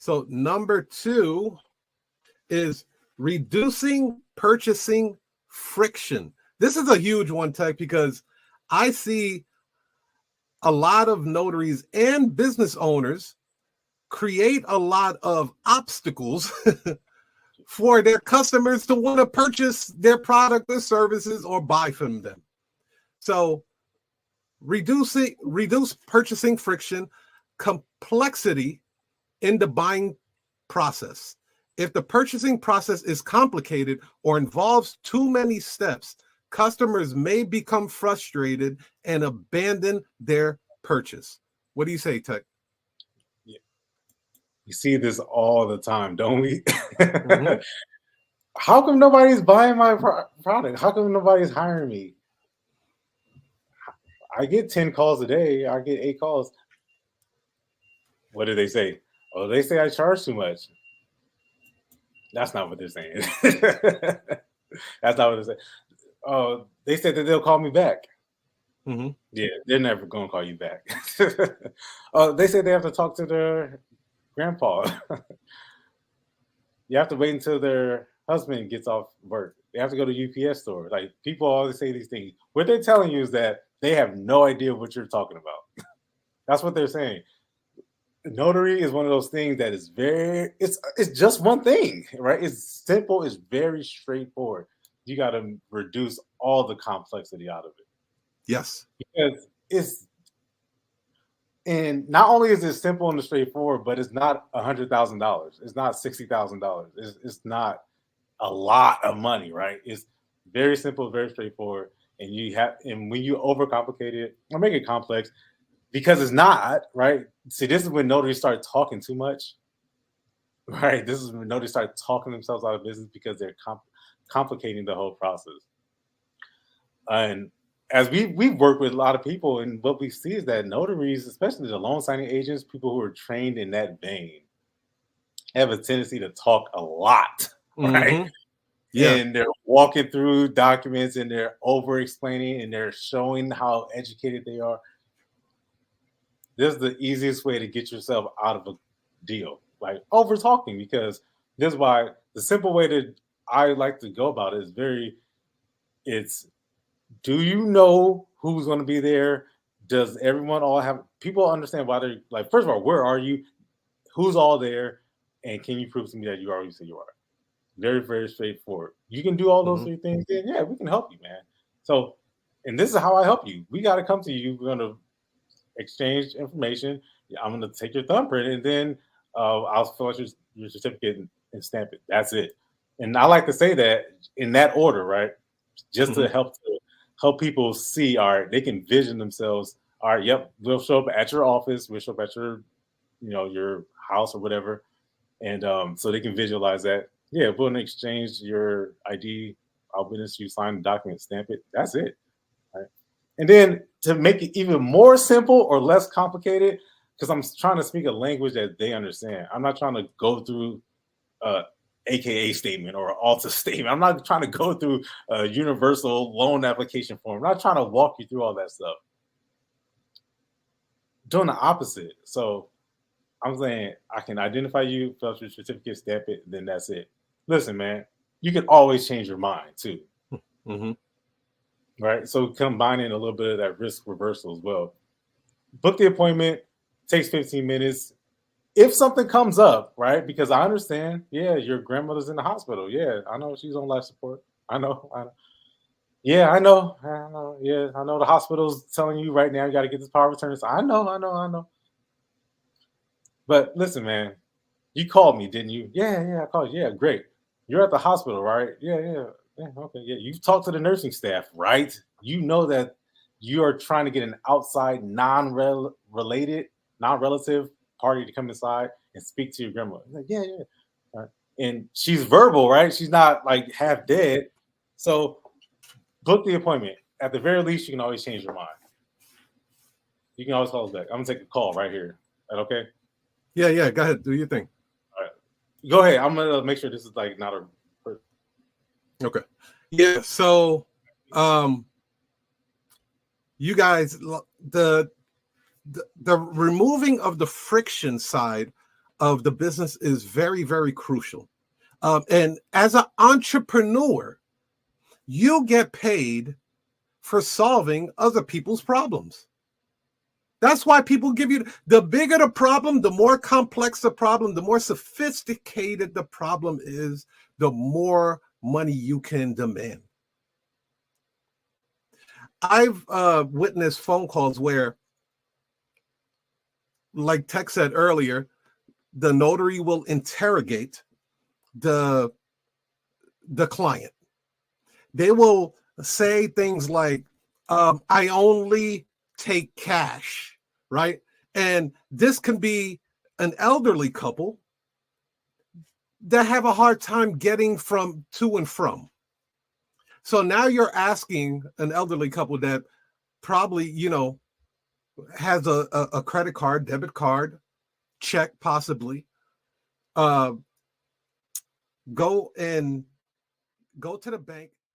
So number 2 is reducing purchasing friction. This is a huge one, Tech, because I see a lot of notaries and business owners create a lot of obstacles for their customers to want to purchase their product or services or buy from them. So reduce purchasing friction, complexity in the buying process. If the purchasing process is complicated or involves too many steps, customers may become frustrated and abandon their purchase. What do you say, Tech? Yeah. We see this all the time, don't we? Mm-hmm. How come nobody's buying my product? How come nobody's hiring me? I get 10 calls a day. I get 8 calls. What do they say? Oh, they say I charge too much. That's not what they're saying. That's not what they're saying. Oh, they said that they'll call me back. Mm-hmm. Yeah, they're never going to call you back. They said they have to talk to their grandpa. You have to wait until their husband gets off work. They have to go to UPS store. Like, people always say these things. What they're telling you is that they have no idea what you're talking about. That's what they're saying. Notary is one of those things that is it's just one thing, right? It's simple, it's very straightforward. You got to reduce all the complexity out of it. Yes. Because and not only is it simple and straightforward, but it's not $100,000. It's not $60,000. It's not a lot of money, right? It's very simple, very straightforward. And when you overcomplicate it or make it complex, because it's not, right? See, this is when notaries start talking too much, right? This is when notaries start talking themselves out of business because they're complicating the whole process. And as we've worked with a lot of people, and what we see is that notaries, especially the loan signing agents, people who are trained in that vein, have a tendency to talk a lot, right? Mm-hmm. Yeah. And they're walking through documents and they're over explaining and they're showing how educated they are. This is the easiest way to get yourself out of a deal, like over talking, because this is why the simple way that I like to go about it is do you know who's going to be there? Does everyone all have people understand why they're like, first of all, where are you? Who's all there? And can you prove to me that you are who you say you are? Very, very straightforward. You can do all those 3 things, then yeah, we can help you, man. So, and this is how I help you. We got to come to you. We're going to exchange information. I'm going to take your thumbprint, and then I'll fill out your certificate and stamp it. That's it. And I like to say that in that order, right? Just to help people see, all right, they can vision themselves. All right, yep, we'll show up at your office. We'll show up at your, your house or whatever. And so they can visualize that. Yeah, we'll exchange your ID. I'll witness you sign the document, stamp it. That's it. Right? And then to make it even more simple or less complicated, because I'm trying to speak a language that they understand. I'm not trying to go through AKA statement or Alta statement. I'm not trying to go through a universal loan application form. I'm not trying to walk you through all that stuff. Doing the opposite. So I'm saying I can identify you, fill out your certificate, stamp it, and then that's it. Listen, man, you can always change your mind too. Mm-hmm. Right? So combining a little bit of that risk reversal as well. Book the appointment, takes 15 minutes. If something comes up, right? Because I understand, yeah, your grandmother's in the hospital. Yeah, I know she's on life support. I know. Yeah, I know. Yeah, I know the hospital's telling you right now you got to get this power of attorney. I know. But listen, man, you called me, didn't you? Yeah, I called you. Yeah, great. You're at the hospital, right? Yeah, okay, yeah. You've talked to the nursing staff, right? You know that you are trying to get an outside, non-relative party to come inside and speak to your grandma. Like, yeah. Right. And she's verbal, right? She's not like half dead. So book the appointment. At the very least, you can always change your mind. You can always call us back. I'm gonna take a call right here. Is that okay? Yeah. Go ahead. Do your thing. All right. Go ahead. I'm gonna make sure this is like not a. Okay. Yeah. So, you guys, the removing of the friction side of the business is very, very crucial. And as an entrepreneur, you get paid for solving other people's problems. That's why people give you, the bigger the problem, the more complex the problem, the more sophisticated the problem is, the more money you can demand. I've witnessed phone calls where, like Tex said earlier, the notary will interrogate the client. They will say things like, I only take cash, right? And this can be an elderly couple that have a hard time getting from to and from. So now you're asking an elderly couple that probably, has a credit card, debit card, check possibly, go to the bank